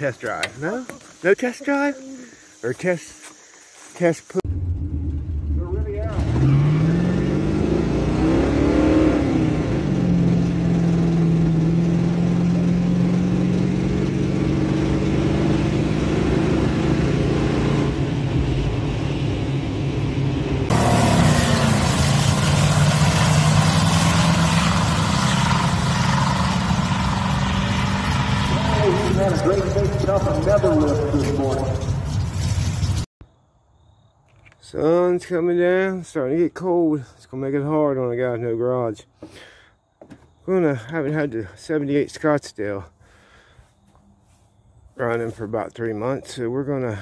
test drive? No? No test drive? Or test put? They're really out. He's had a great big tough and never lift this morning. Sun's coming down, starting to get cold. It's gonna make it hard on a guy with no garage. Haven't had the 78 Scottsdale running for about 3 months, so we're gonna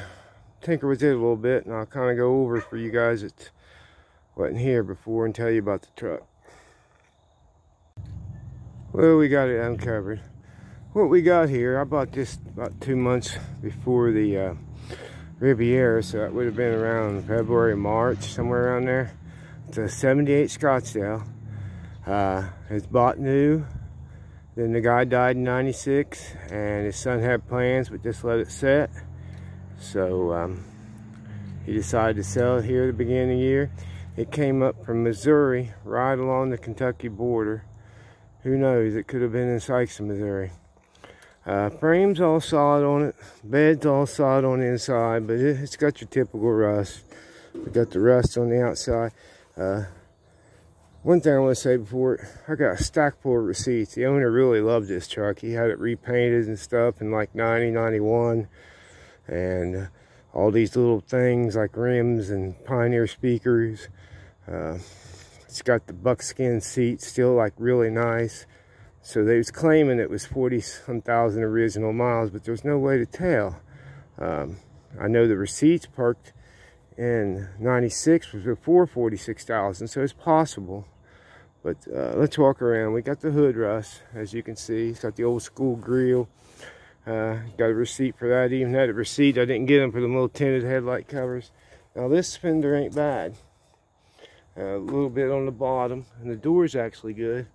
tinker with it a little bit, and I'll kind of go over for you guys that wasn't here before and tell you about the truck. Well, we got it uncovered. What we got here, I bought this about 2 months before the Riviera, so that would have been around February, March, somewhere around there. It's a 78 Scottsdale. It's bought new. Then the guy died in '96, and his son had plans, but just let it set. So he decided to sell it here at the beginning of the year. It came up from Missouri, right along the Kentucky border. Who knows? It could have been in Sykes, Missouri. Frame's all solid on it, bed's all solid on the inside, but it's got your typical rust. We got the rust on the outside. One thing I want to say before, I got a stack full of receipts. The owner really loved this truck. He had it repainted and stuff in like 90, 91, and all these little things like rims and Pioneer speakers. It's got the buckskin seats, still like really nice. So they was claiming it was 40-some thousand original miles, but there's no way to tell. I know the receipts parked in '96 was before 46,000, so it's possible. But let's walk around. We got the hood rust, as you can see. It's got the old school grill. Got a receipt for that. Even had a receipt. I didn't get them for the little tinted headlight covers. Now this fender ain't bad. A little bit on the bottom, and the door's actually good.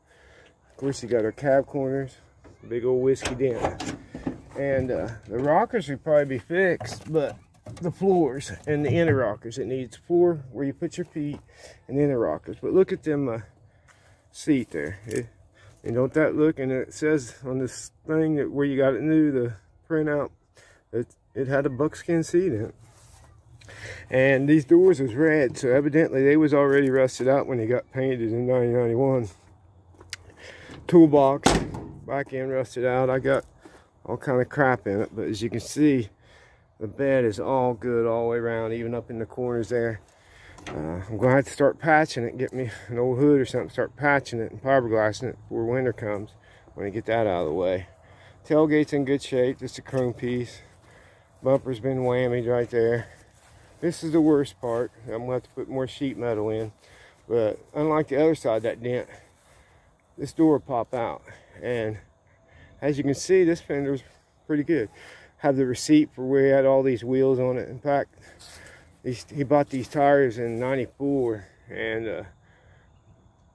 Of course, you got our cab corners, big old whiskey dent, and the rockers would probably be fixed, but the floors and the inner rockers, it needs floor where you put your feet and the inner rockers. But look at them seat there, and don't that look? And it says on this thing that where you got it new, the printout, it had a buckskin seat in it. And these doors was red, so evidently they was already rusted out when they got painted in 1991. Toolbox back end rusted out. I got all kind of crap in it, but as you can see, the bed is all good all the way around, even up in the corners there. I'm gonna have to start patching it, get me an old hood or something, start patching it and fiberglassing it before winter comes, when I get that out of the way. Tailgate's in good shape, just a chrome piece. Bumper's been whammied right there. This is the worst part. I'm gonna have to put more sheet metal in, but unlike the other side, that dent, this door will pop out. And as you can see, this fender's pretty good. Have the receipt for where he had all these wheels on it. In fact, he bought these tires in '94, and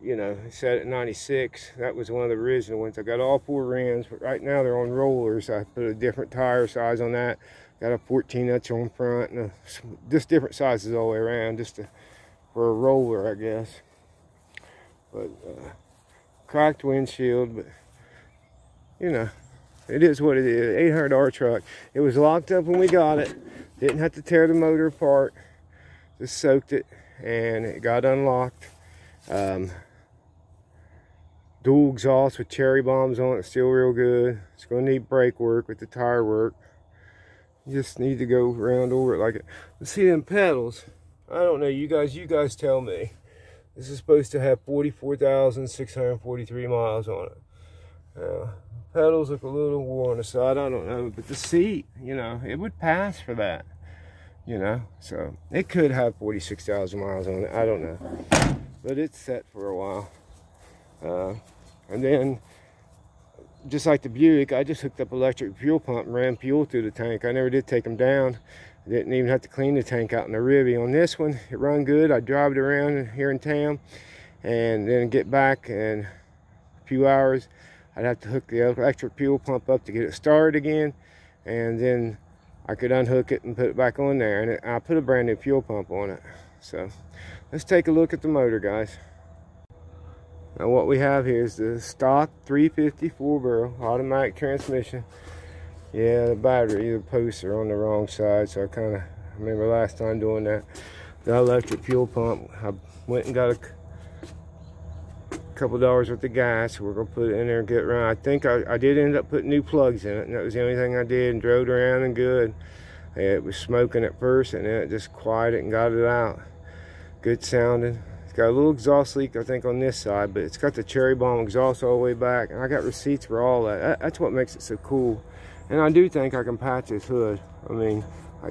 you know, he said at '96. That was one of the original ones. I got all 4 rims, but right now they're on rollers. I put a different tire size on that. Got a 14-inch on front, and just different sizes all the way around, just for a roller, I guess. But cracked windshield, but you know, it is what it is. $800 truck. It was locked up when we got it. Didn't have to tear the motor apart. Just soaked it, and it got unlocked. Dual exhaust with cherry bombs on it, still real good. It's going to need brake work with the tire work. You just need to go around over it like it. Let's see them pedals. I don't know, you guys tell me. This is supposed to have 44,643 miles on it. Pedals look a little worn on the side, I don't know, but the seat, you know, it would pass for that, you know. So it could have 46,000 miles on it, I don't know, but it's set for a while. And then, just like the Buick, I just hooked up electric fuel pump and ran fuel through the tank. I never did take them down. I didn't even have to clean the tank out in the Rivy. On this one, it run good. I drive it around here in town and then get back in a few hours. I'd have to hook the electric fuel pump up to get it started again, and then I could unhook it and put it back on there, and I put a brand new fuel pump on it. So let's take a look at the motor, guys. Now what we have here is the stock 350 4-barrel automatic transmission. Yeah, the battery, the posts are on the wrong side, so I remember last time doing that. The electric fuel pump, I went and got a couple dollars worth of gas. We're gonna put it in there and get around. I think I did end up putting new plugs in it, and that was the only thing I did, and drove around and good. It was smoking at first, and then it just quieted and got it out. Good sounding. It's got a little exhaust leak, I think, on this side, but it's got the cherry bomb exhaust all the way back, and I got receipts for all that. That's what makes it so cool. And I do think I can patch this hood. I mean,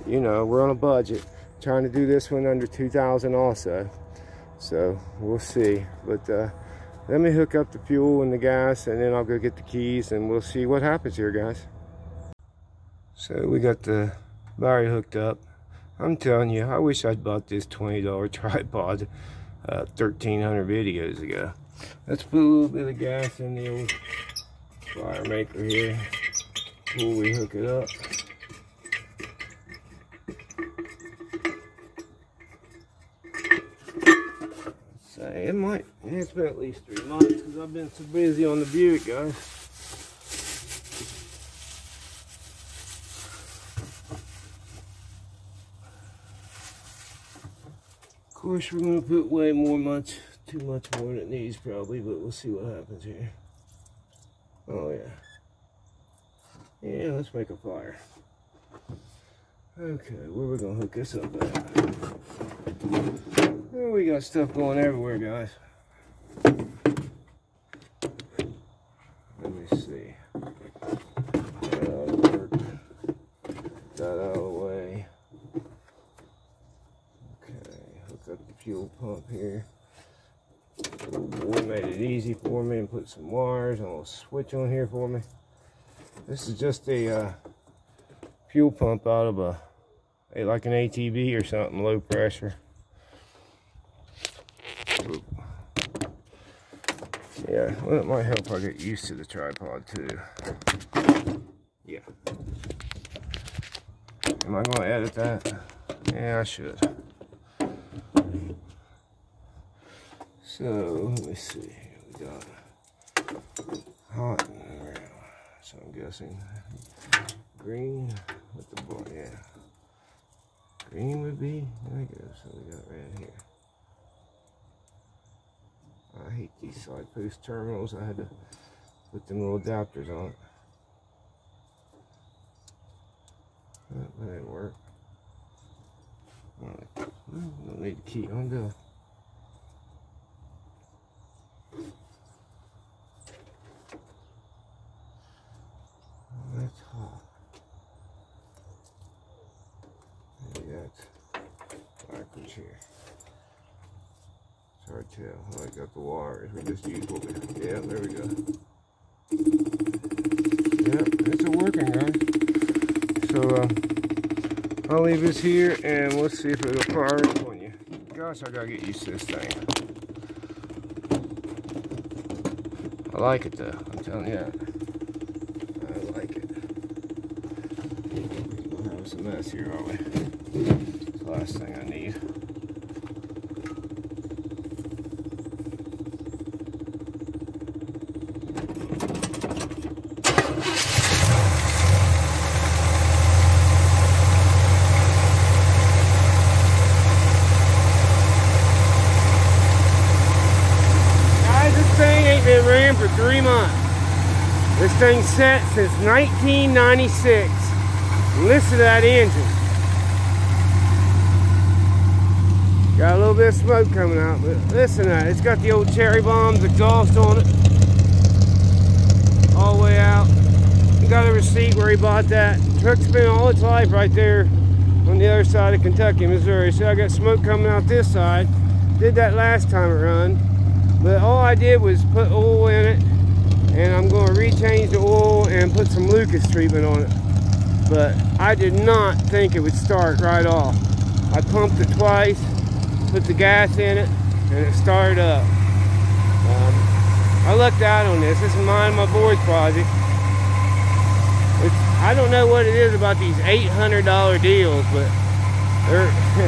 you know, we're on a budget, trying to do this one under 2,000 also. So we'll see. But let me hook up the fuel and the gas, and then I'll go get the keys, and we'll see what happens here, guys. So we got the battery hooked up. I'm telling you, I wish I'd bought this $20 tripod 1,300 videos ago. Let's put a little bit of gas in the old fire maker here before we hook it up. Say, it's been at least 3 months because I've been so busy on the Buick, guys. Of course, we're going to put way too much more than it needs probably, but we'll see what happens here. Oh yeah. Yeah, let's make a fire. Okay, where we going to hook this up at? Oh, we got stuff going everywhere, guys. Let me see. That ought to work. That out of the way. Okay, hook up the fuel pump here. Oh boy, made it easy for me and put some wires on a switch on here for me. This is just a fuel pump out of like an ATV or something, low pressure. Yeah, well, it might help if I get used to the tripod too. Yeah. Am I going to edit that? Yeah, I should. So, let me see. We got hot. So I'm guessing green with the board. Yeah. Green would be, there we go. So we got red here. I hate these side post terminals. I had to put them little adapters on it. That didn't work. Alright, well, don't need the key. I'm done. Oh, that's hot. Maybe that's backwards here. It's hard to tell. Oh, I got the wires. We just used what we. Yeah, there we go. Yep, it's a working, guys. So I'll leave this here and we'll see if it'll fire up on you. Gosh, I gotta get used to this thing. I like it though. I'm telling you. I like it. We'll have some mess here, are we? It's the last thing I need. Been ran for 3 months. This thing's set since 1996. Listen to that engine. Got a little bit of smoke coming out, but listen to that. It's got the old cherry bombs exhaust on it. All the way out. You got a receipt where he bought that. The truck's been all its life right there on the other side of Kentucky, Missouri. So I got smoke coming out this side. Did that last time it run. But all I did was put oil in it, and I'm going to rechange the oil and put some Lucas treatment on it. But I did not think it would start right off. I pumped it twice, put the gas in it, and it started up. I lucked out on this. This is mine and my boy's project. It's I don't know what it is about these $800 deals, but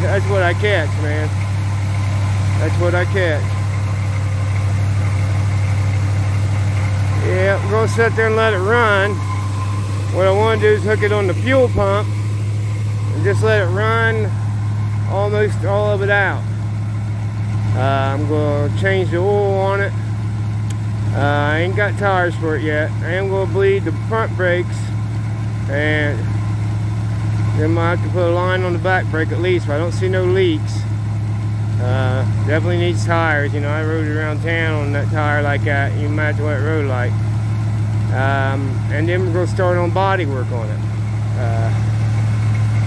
that's what I catch, man. That's what I catch. Yeah, we're gonna sit there and let it run. What I want to do is hook it on the fuel pump and just let it run almost all of it out. I'm gonna change the oil on it. I ain't got tires for it yet. I am gonna bleed the front brakes, and then I have to put a line on the back brake at least, but I don't see no leaks. Definitely needs tires. You know, I rode it around town on that tire like that. You imagine what it rode like. And then we're going to start on body work on it.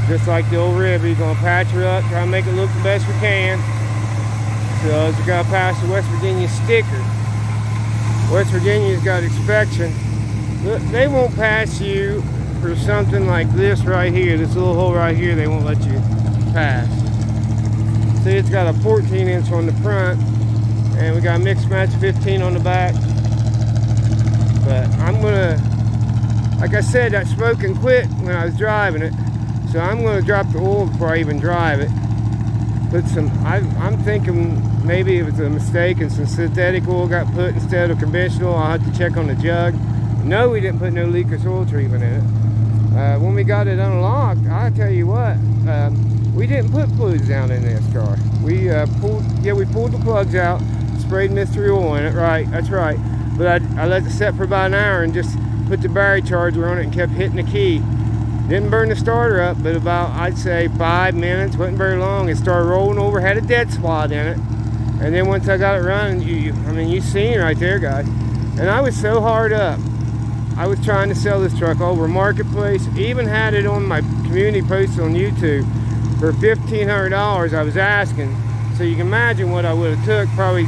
Just like the old rib, we're going to patch her up, try to make it look the best we can. So we got to pass the West Virginia sticker. West Virginia's got inspection. Look, they won't pass you for something like this right here. This little hole right here, they won't let you pass. See, it's got a 14-inch on the front, and we got a mixed match 15 on the back. But I'm gonna, like I said, that smoking quit when I was driving it, so I'm gonna drop the oil before I even drive it. Put some, I'm thinking maybe it was a mistake and some synthetic oil got put instead of conventional. I'll have to check on the jug. No, we didn't put no leakless oil treatment in it. When we got it unlocked, I'll tell you what, we didn't put fluids down in this car. We pulled the plugs out, sprayed mystery oil in it, right, that's right. But I let it set for about an hour and just put the battery charger on it and kept hitting the key. Didn't burn the starter up, but about, I'd say, 5 minutes, wasn't very long. It started rolling over, had a dead spot in it. And then once I got it running, I mean, you seen it right there, guys. And I was so hard up. I was trying to sell this truck over Marketplace, even had it on my community post on YouTube for $1,500 I was asking. So you can imagine what I would have took, probably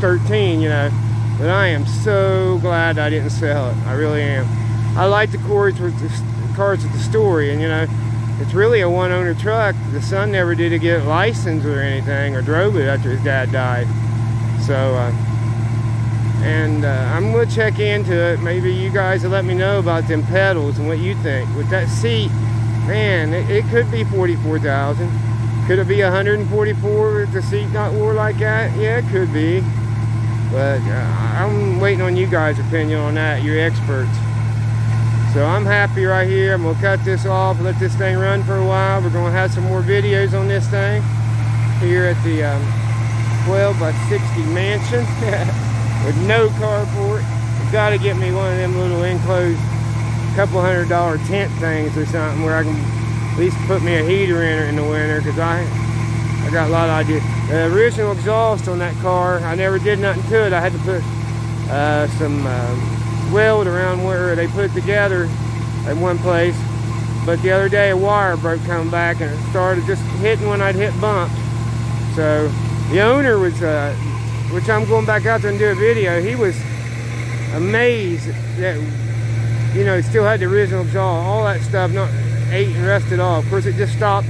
13, you know. But I am so glad I didn't sell it. I really am. I like the cars with the story, and you know, it's really a one-owner truck. The son never did get a license or anything, or drove it after his dad died. So, I'm gonna check into it. Maybe you guys will let me know about them pedals and what you think. With that seat, man, it could be $44,000. Could it be $144 with the seat not wore like that? Yeah, it could be. But I'm waiting on you guys' opinion on that. You're experts. So I'm happy right here. I'm going to cut this off, let this thing run for a while. We're going to have some more videos on this thing here at the 12 by 60 mansion with no carport. I've got to get me one of them little enclosed couple $100 tent things or something where I can at least put me a heater in it in the winter, because I got a lot of ideas. The original exhaust on that car, I never did nothing to it. I had to put some weld around where they put it together at one place. But the other day a wire broke coming back and it started just hitting when I'd hit bumps. So the owner was, which I'm going back out there and do a video, he was amazed that, you know, he still had the original exhaust, all that stuff not ate and rusted off. Of course, it just stops.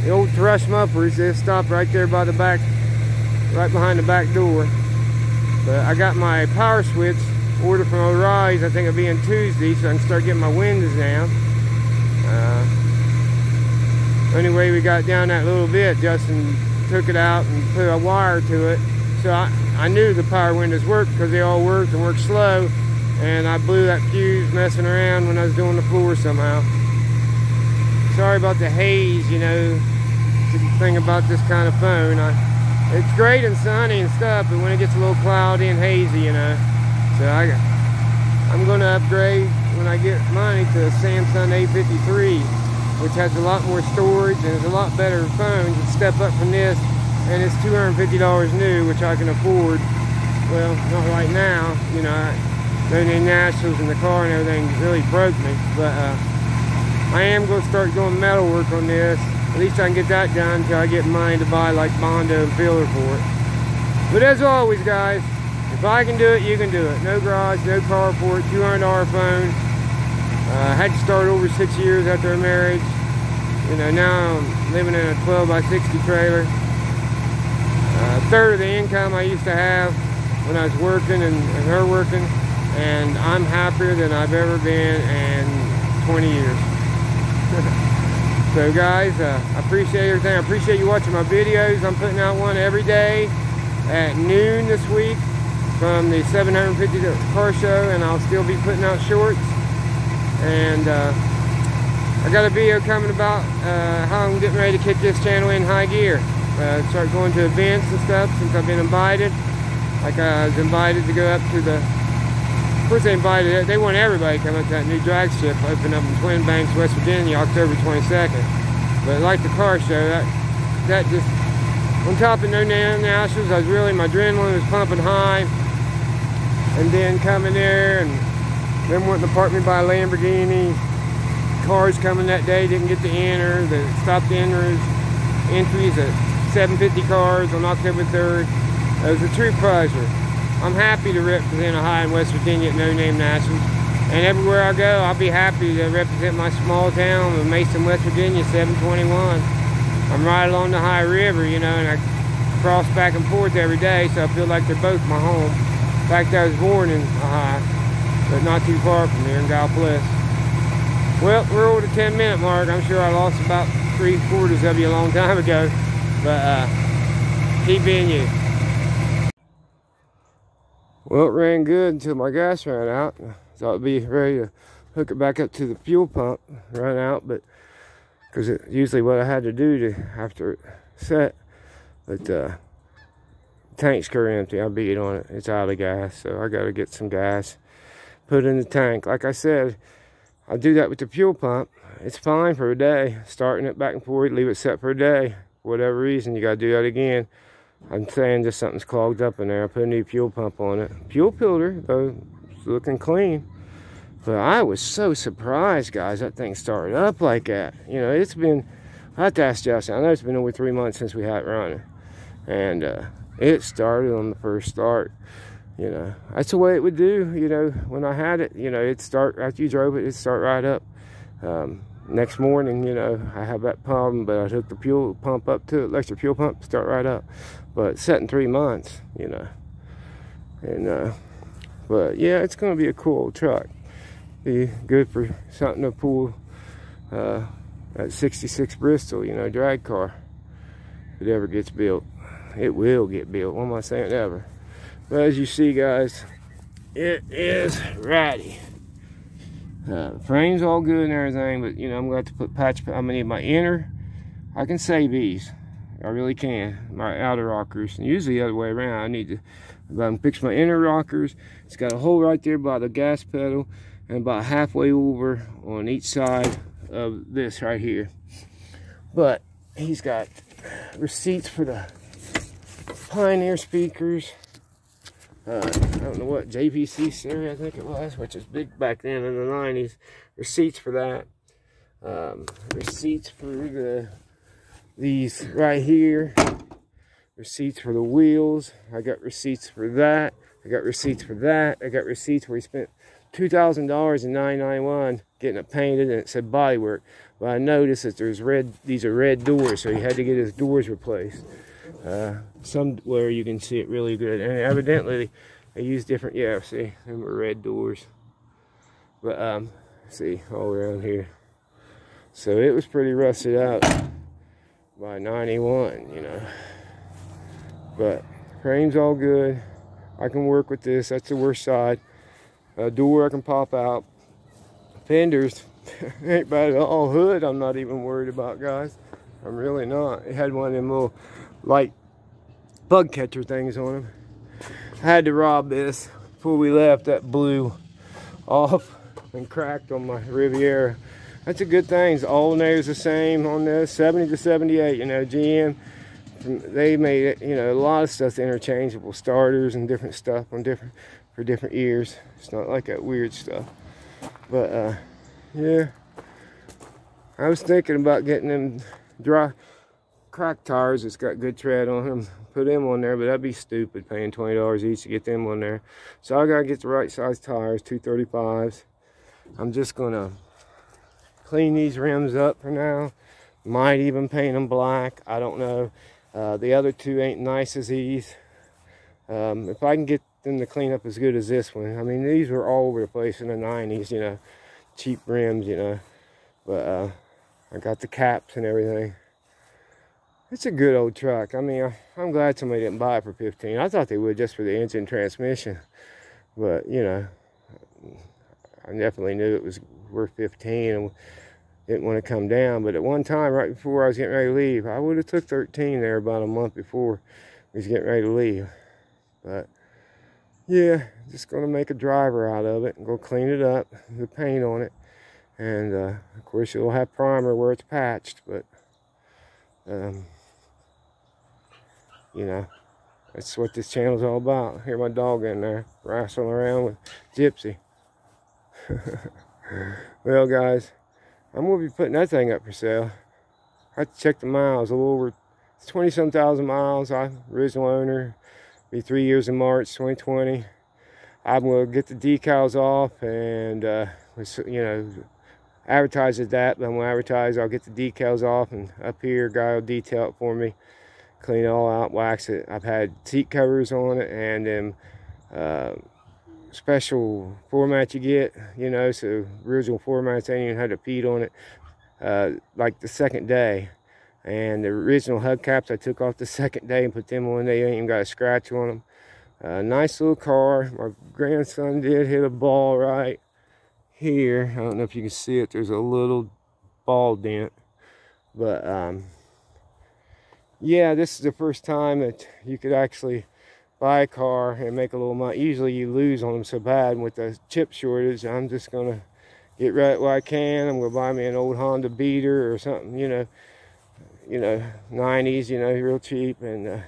The old thrust mufflers, they stopped right there by the back, right behind the back door. But I got my power switch ordered from O'Reilly's. I think it'll be on Tuesday, so I can start getting my windows down. Anyway, we got down that little bit. Justin took it out and put a wire to it. So I knew the power windows worked because they all worked and worked slow. And I blew that fuse messing around when I was doing the floor somehow. Sorry about the haze, you know, the thing about this kind of phone. It's great and sunny and stuff, but when it gets a little cloudy and hazy, you know. So I'm going to upgrade when I get money to a Samsung A53, which has a lot more storage and is a lot better phone. It's a step up from this, and it's $250 new, which I can afford. Well, not right now, you know. Any nationals in the car and everything really broke me, but I am going to start doing metal work on this. At least I can get that done until I get money to buy like Bondo and filler for it. But as always, guys, if I can do it, you can do it. No garage, no carport, $200 phone. I had to start over 6 years after our marriage. You know, now I'm living in a 12 by 60 trailer. A third of the income I used to have when I was working and her working. And I'm happier than I've ever been, and 20 years. So guys, I appreciate everything. I appreciate you watching my videos. I'm putting out one every day at noon this week from the 750 car show, and I'll still be putting out shorts. And I got a video coming about how I'm getting ready to kick this channel in high gear. Start going to events and stuff since I've been invited. Like I was invited to go up to the, of course they invited, they want everybody to come up to that new drag strip open up in Twin Banks, West Virginia, October 22nd. But like the car show, that just, on top of no nationals, my adrenaline was pumping high. And then coming there and them wanting to park me by a Lamborghini. Cars coming that day didn't get to enter. They stopped the entries at 750 cars on October 3rd. It was a true pleasure. I'm happy to represent Ohio and West Virginia at No Name Nationals. And everywhere I go, I'll be happy to represent my small town of Mason, West Virginia, 721. I'm right along the Ohio River, you know, and I cross back and forth every day, so I feel like they're both my home. In fact, I was born in Ohio, but not too far from here in Galplis. Well, we're over the 10-minute mark. I'm sure I lost about 3/4 of you a long time ago, but keep being you. Well, it ran good until my gas ran out. Thought I'd be ready to hook it back up to the fuel pump, run out, but because it's usually what I had to do after it set. But tank's currently empty. I beat on it. It's out of gas, so I got to get some gas, put in the tank. Like I said, I'll do that with the fuel pump. It's fine for a day, starting it back and forth, leave it set for a day. For whatever reason, you got to do that again. I'm saying just something's clogged up in there. I put a new fuel pump on it. Fuel filter, though, it's looking clean. But I was so surprised, guys, that thing started up like that. You know, it's been, I have to ask Justin, I know it's been over 3 months since we had it running. And it started on the first start. You know, that's the way it would do, you know, when I had it. You know, it'd start, after you drove it, it'd start right up. Next morning, you know, I have that problem, but I took the fuel pump up to it, electric fuel pump, start right up. But it's set in 3 months, you know. And, but yeah, it's going to be a cool truck. Be good for something to pull at 66 Bristol, you know, drag car. If it ever gets built. It will get built. What am I saying ever? But as you see, guys, it is ratty. Frame's all good and everything, but you know, I'm going to have to put patch. I'm going to need my inner. I can save these. I really can. My outer rockers. And usually the other way around. I need to, if I can fix my inner rockers. It's got a hole right there by the gas pedal and about halfway over on each side of this right here. But he's got receipts for the Pioneer speakers. I don't know what, JVC series I think it was, which was big back then in the 90s. Receipts for that. Receipts for these right here. Receipts for the wheels. I got receipts for that. I got receipts for that. I got receipts where he spent $2,000 in 991 getting it painted, and it said bodywork. But I noticed that there's these are red doors, so he had to get his doors replaced. Somewhere you can see it really good, and evidently they use different, yeah, see, them are red doors. But see, all around here, so it was pretty rusted out by 91, you know. But frame's all good. I can work with this. That's the worst side. Door I can pop out. Fenders ain't bad at all. Hood I'm not even worried about, guys. I'm really not. It had one of them little light bug catcher things on them. I had to rob this before we left. That blew off and cracked on my Riviera. That's a good thing. All nails the same on this, 70 to 78. You know, GM, they made it. You know, a lot of stuff's interchangeable, starters and different stuff on for different years. It's not like that weird stuff. But yeah, I was thinking about getting them dry crack tires that's got good tread on them, put them on there, but that'd be stupid paying $20 each to get them on there. So I gotta get the right size tires, 235s. I'm just gonna clean these rims up for now. Might even paint them black, I don't know. The other two ain't nice as these. If I can get them to clean up as good as this one. I mean, these were all over the place in the 90s, you know. cheap rims, you know. But I got the caps and everything. It's a good old truck. I mean, I'm glad somebody didn't buy it for 15. I thought they would just for the engine transmission. But, you know, I definitely knew it was worth 15 and didn't want to come down. But at one time, right before I was getting ready to leave, I would have took 13 there about a month before we was getting ready to leave. But, yeah, just going to make a driver out of it and go clean it up, the paint on it. And, of course, it'll have primer where it's patched, but, you know, that's what this channel's all about. Hear my dog in there wrestling around with Gypsy. Well, guys, I'm going to be putting that thing up for sale. I have to check the miles. A little over 20-some thousand miles. I'm original owner. Be 3 years in March 2020. I'm going to get the decals off and, you know, advertise as that. But I'm going to advertise. I'll get the decals off, and up here, guy will detail it for me. Clean it all out, wax it. I've had seat covers on it, and then special format you get, you know, so original formats ain't even had a peat on it, like the second day. And the original hub caps I took off the second day and put them on. They ain't even got a scratch on them. Nice little car. My grandson did hit a ball right here. I don't know if you can see it. There's a little ball dent, but yeah, this is the first time that you could actually buy a car and make a little money. Usually you lose on them so bad. With the chip shortage, I'm just gonna get right where I can. I'm gonna buy me an old Honda Beater or something, you know, 90s, you know, real cheap, and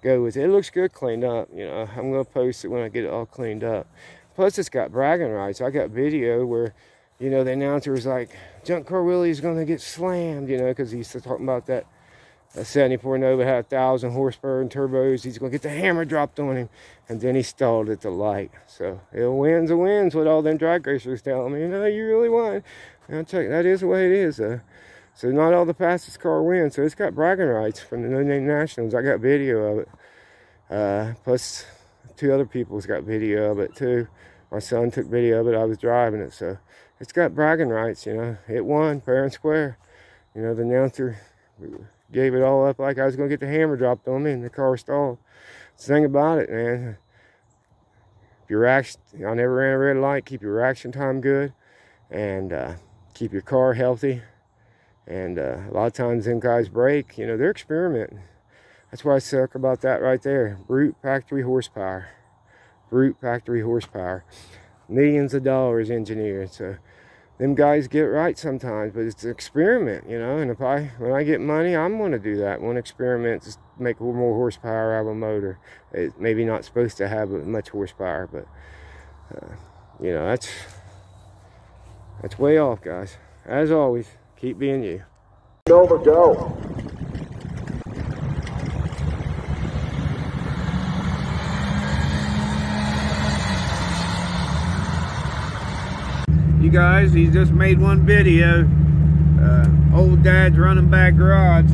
go with it. It looks good cleaned up, you know. I'm gonna post it when I get it all cleaned up. Plus, it's got bragging rights. I got video where, you know, the announcer was like, Junk Car Willie's gonna get slammed, you know, because he's talking about that. A 74 Nova had 1,000 horsepower and turbos. He's going to get the hammer dropped on him. And then he stalled at the light. So, it wins a wins, what all them drag racers telling me. You know, you really won. And I'll tell you, that is the way it is. So, not all the fastest car wins. So, it's got bragging rights from the No Name Nationals. I got video of it. Plus, 2 other people's got video of it, too. My son took video of it. I was driving it. So, it's got bragging rights, you know. It won, fair and square. You know, the announcer gave it all up like I was going to get the hammer dropped on me and the car stalled. That's the thing about it, man. If your reaction, I never ran a red light. Keep your reaction time good, and keep your car healthy. And a lot of times them guys break, you know, they're experimenting. That's why I suck about that right there. Brute factory horsepower. Brute factory horsepower. Millions of dollars engineered. So them guys get right sometimes, but it's an experiment, you know. And when I get money, I'm going to do that. One experiment, just make a little more horsepower out of a motor. It's maybe not supposed to have much horsepower, but you know, that's way off, guys. As always, keep being you. Over, go. You guys, he just made one video. Old Dad's running back garage.